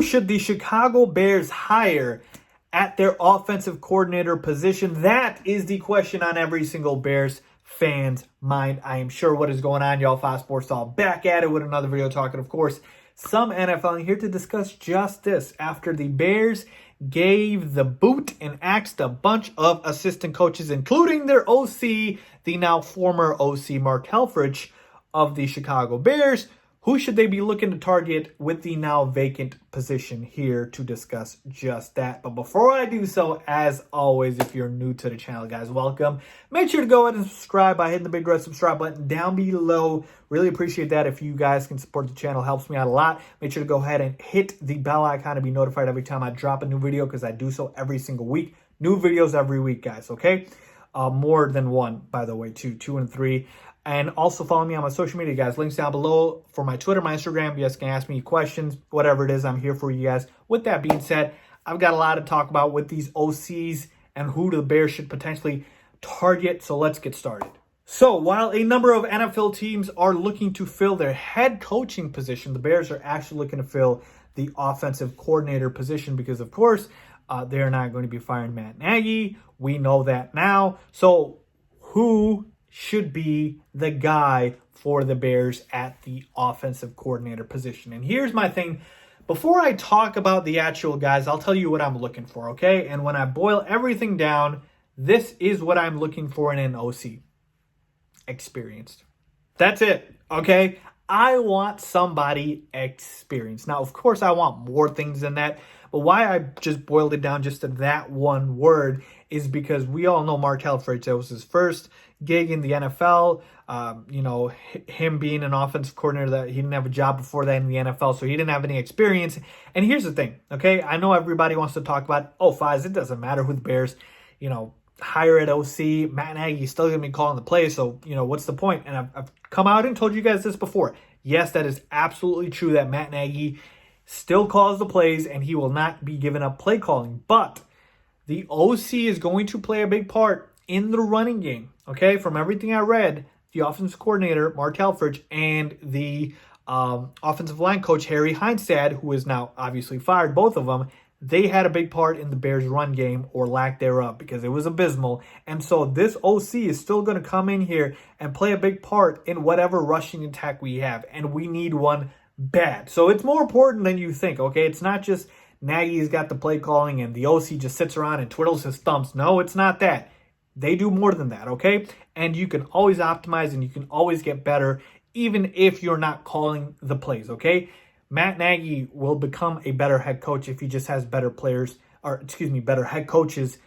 should the Chicago Bears hire at their offensive coordinator position? That is the question on every single Bears fan's mind. I am sure what is going on, y'all. Fox Sports All back at it with another video talking, of course, some NFL. And here to discuss just this after the Bears gave the boot and axed a bunch of assistant coaches, including their OC, the now former OC Mark Helfrich of the Chicago Bears. Who should they be looking to target with the now vacant position? Here to discuss just that. But before I do so, as always, if you're new to the channel, guys, welcome. Make sure to go ahead and subscribe by hitting the big red subscribe button down below. Really appreciate that. If you guys can support the channel, helps me out a lot. Make sure to go ahead and hit the bell icon to be notified every time I drop a new video, because I do so every single week. New videos every week, guys, okay? More than one, by the way, two and three. And also follow me on my social media, guys. Links down below for my Twitter, my Instagram. You guys can ask me questions, whatever it is. I'm here for you guys. With that being said, I've got a lot to talk about with these OCs and who the Bears should potentially target. So let's get started. So while a number of NFL teams are looking to fill their head coaching position, the Bears are actually looking to fill the offensive coordinator position because, of course, they're not going to be firing Matt Nagy. We know that now. So who should be the guy for the Bears at the offensive coordinator position? And here's my thing. Before I talk about the actual guys, I'll tell you what I'm looking for, okay? And when I boil everything down, this is what I'm looking for in an OC. Experienced. That's it, okay? I want somebody experienced. Now, of course, I want more things than that. But why I just boiled it down just to that one word is because we all know Mark Helfrich. That was his first gig in the NFL. Him being an offensive coordinator, that he didn't have a job before that in the NFL, so he didn't have any experience. And here's the thing, okay? I know everybody wants to talk about, Fiz, it doesn't matter who the Bears, hire at OC. Matt Nagy's still going to be calling the plays, so, what's the point? And I've come out and told you guys this before. Yes, that is absolutely true that Matt Nagy still calls the plays, and he will not be giving up play calling. But the OC is going to play a big part in the running game, okay? From everything I read, the offensive coordinator, Mark Helfrich, and the offensive line coach, Harry Heinstad, who is now obviously fired, both of them, they had a big part in the Bears' run game, or lack thereof, because it was abysmal. And so this OC is still going to come in here and play a big part in whatever rushing attack we have, and we need one bad. So it's more important than you think, okay? It's not just Nagy's got the play calling and the OC just sits around and twiddles his thumbs. No, it's not that. They do more than that, okay? And you can always optimize and you can always get better even if you're not calling the plays, okay? Matt Nagy will become a better head coach if he just has better players, better head coaches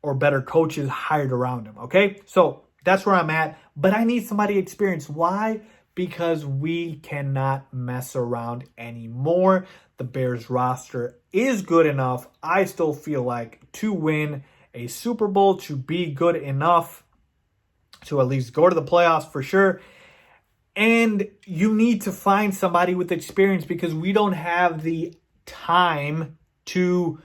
or better coaches hired around him, okay? So that's where I'm at, but I need somebody experienced. Why? Because we cannot mess around anymore. The Bears roster is good enough, I still feel like, to win a Super Bowl, to be good enough to at least go to the playoffs for sure. And you need to find somebody with experience because we don't have the time to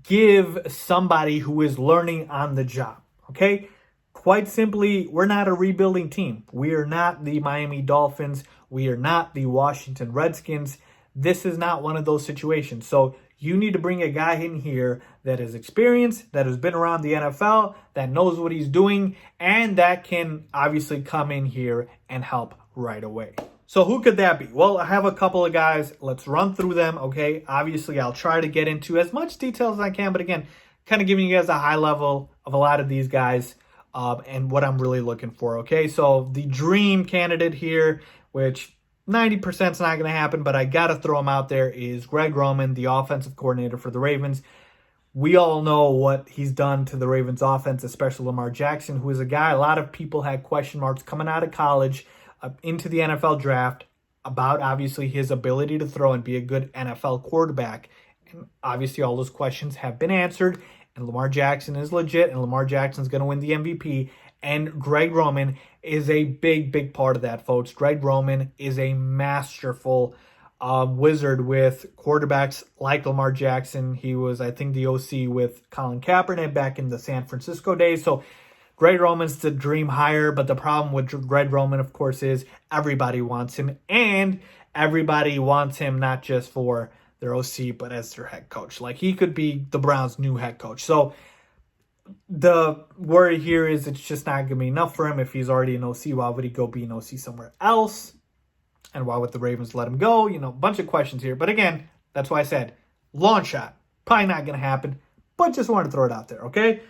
give somebody who is learning on the job, okay? Quite simply, we're not a rebuilding team. We are not the Miami Dolphins. We are not the Washington Redskins. This is not one of those situations. So you need to bring a guy in here that is experienced, that has been around the NFL, that knows what he's doing, and that can obviously come in here and help right away. So who could that be? Well, I have a couple of guys. Let's run through them, okay? Obviously, I'll try to get into as much detail as I can, but again, kind of giving you guys a high level of a lot of these guys. And what I'm really looking for, okay? So the dream candidate here, which 90% is not going to happen, but I got to throw him out there, is Greg Roman, the offensive coordinator for the Ravens. We all know what he's done to the Ravens offense, especially Lamar Jackson, who is a guy a lot of people had question marks coming out of college into the NFL draft about, obviously, his ability to throw and be a good NFL quarterback. And obviously, all those questions have been answered. And Lamar Jackson is legit, and Lamar Jackson's going to win the MVP. And Greg Roman is a big, big part of that, folks. Greg Roman is a masterful wizard with quarterbacks like Lamar Jackson. He was, I think, the OC with Colin Kaepernick back in the San Francisco days. So Greg Roman's the dream hire, but the problem with Greg Roman, of course, is everybody wants him. And everybody wants him not just for their OC, but as their head coach. Like, he could be the Browns' new head coach. So the worry here is it's just not going to be enough for him. If he's already an OC, why would he go be an OC somewhere else? And why would the Ravens let him go? You know, a bunch of questions here. But again, that's why I said long shot. Probably not going to happen, but just wanted to throw it out there, okay?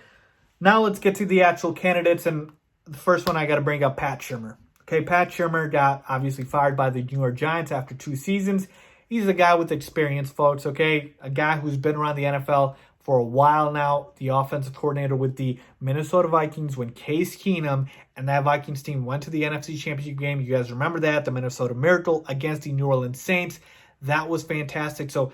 Now let's get to the actual candidates. And the first one I got to bring up, Pat Shurmur. Okay, Pat Shurmur got obviously fired by the New York Giants after 2 seasons. He's a guy with experience, folks, okay? A guy who's been around the NFL for a while now, the offensive coordinator with the Minnesota Vikings when Case Keenum and that Vikings team went to the NFC Championship game. You guys remember that, the Minnesota Miracle against the New Orleans Saints. That was fantastic. So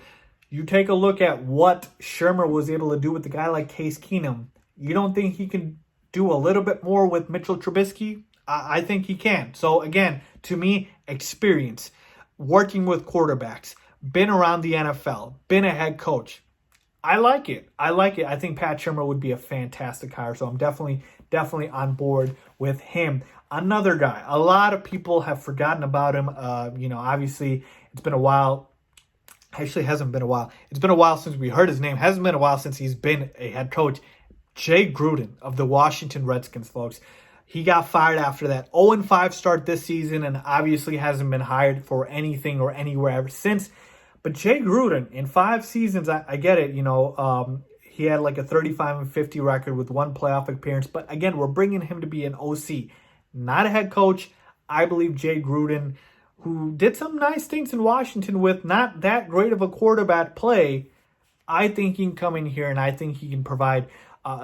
you take a look at what Shurmur was able to do with a guy like Case Keenum. You don't think he can do a little bit more with Mitchell Trubisky? I think he can. So again, to me, experience, working with quarterbacks, been around the NFL, been a head coach. I like it. I think Pat Shurmur would be a fantastic hire. So I'm definitely on board with him. Another guy, a lot of people have forgotten about him. Obviously it's been a while. Actually, it hasn't been a while. It's been a while since we heard his name. Hasn't been a while since he's been a head coach. Jay Gruden of the Washington Redskins, folks. He got fired after that 0-5 start this season and obviously hasn't been hired for anything or anywhere ever since. But Jay Gruden, in 5 seasons, I get it, he had like a 35-50 record with 1 playoff appearance. But again, we're bringing him to be an OC, not a head coach. I believe Jay Gruden, who did some nice things in Washington with not that great of a quarterback play, I think he can come in here and I think he can provide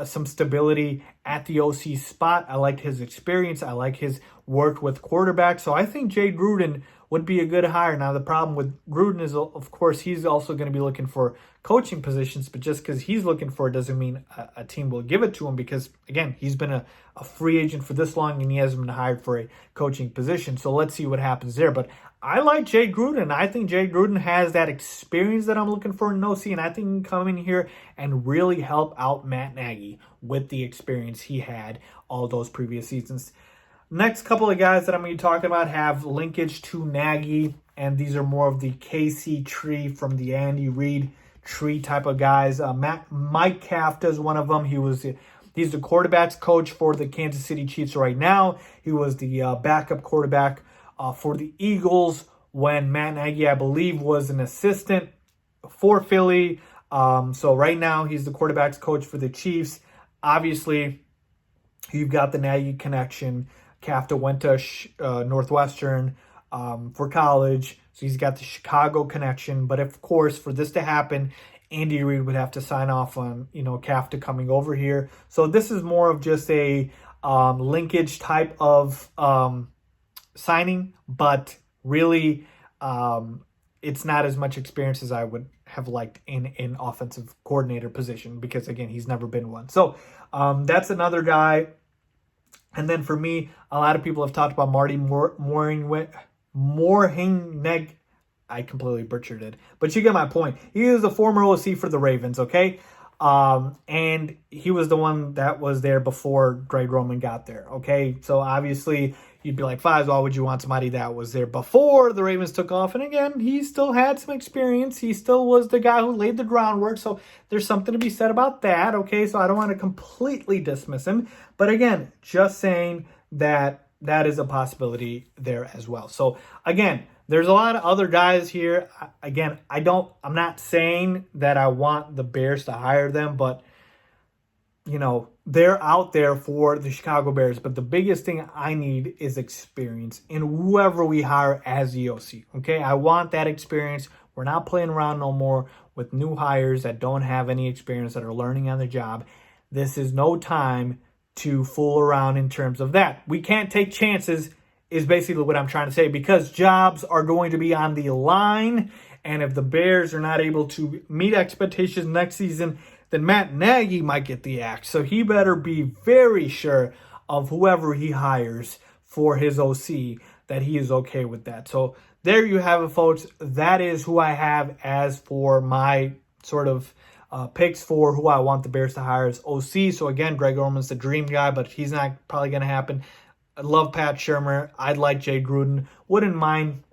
some stability at the OC spot. I like his experience. I like his work with quarterbacks. So I think Jay Gruden would be a good hire. Now, the problem with Gruden is, of course, he's also going to be looking for coaching positions, but just because he's looking for it doesn't mean a team will give it to him because, again, he's been a free agent for this long and he hasn't been hired for a coaching position. So let's see what happens there. But I like Jay Gruden. I think Jay Gruden has that experience that I'm looking for in OC, and I think he can come in here and really help out Matt Nagy with the experience he had all those previous seasons. Next couple of guys that I'm going to be talking about have linkage to Nagy, and these are more of the KC tree from the Andy Reid tree type of guys. Mike Kafka is one of them. He's the quarterbacks coach for the Kansas City Chiefs right now. He was the backup quarterback for the Eagles when Matt Nagy, I believe, was an assistant for Philly. So right now he's the quarterbacks coach for the Chiefs. Obviously, you've got the Nagy connection. Kafka went to Northwestern for college, so he's got the Chicago connection. But of course, for this to happen, Andy Reid would have to sign off on Kafka coming over here. So this is more of just a linkage type of signing, but really it's not as much experience as I would have liked in an offensive coordinator position because, again, he's never been one. So that's another guy. And then for me, a lot of people have talked about Marty Morhinweg. I completely butchered it, but you get my point. He is a former OC for the Ravens, okay? And he was the one that was there before Greg Roman got there, okay? So obviously you'd be like, Fives, why would you want somebody that was there before the Ravens took off? And again, he still had some experience. He still was the guy who laid the groundwork. So there's something to be said about that, okay? So I don't want to completely dismiss him. But again, just saying that is a possibility there as well. So again, there's a lot of other guys here. Again, I'm not saying that I want the Bears to hire them, but they're out there for the Chicago Bears. But the biggest thing I need is experience in whoever we hire as the OC. Okay, I want that experience. We're not playing around no more with new hires that don't have any experience, that are learning on the job. This is no time to fool around in terms of that. We can't take chances is basically what I'm trying to say, because jobs are going to be on the line. And if the Bears are not able to meet expectations next season, then Matt Nagy might get the axe. So he better be very sure of whoever he hires for his OC that he is okay with that. So there you have it, folks. That is who I have as for my sort of picks for who I want the Bears to hire as OC. So again, Greg Roman's the dream guy, but he's not probably going to happen. I love Pat Shurmur. I'd like Jay Gruden. Wouldn't mind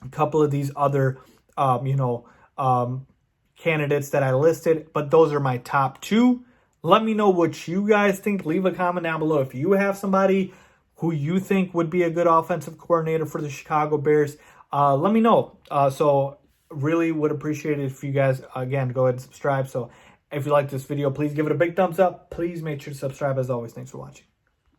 a couple of these other, candidates that I listed, but those are my top 2. Let me know what you guys think. Leave a comment down below if you have somebody who you think would be a good offensive coordinator for the Chicago Bears. Let me know. So really would appreciate it if you guys, again, go ahead and subscribe. So if you like this video, please give it a big thumbs up. Please make sure to subscribe. As always, thanks for watching.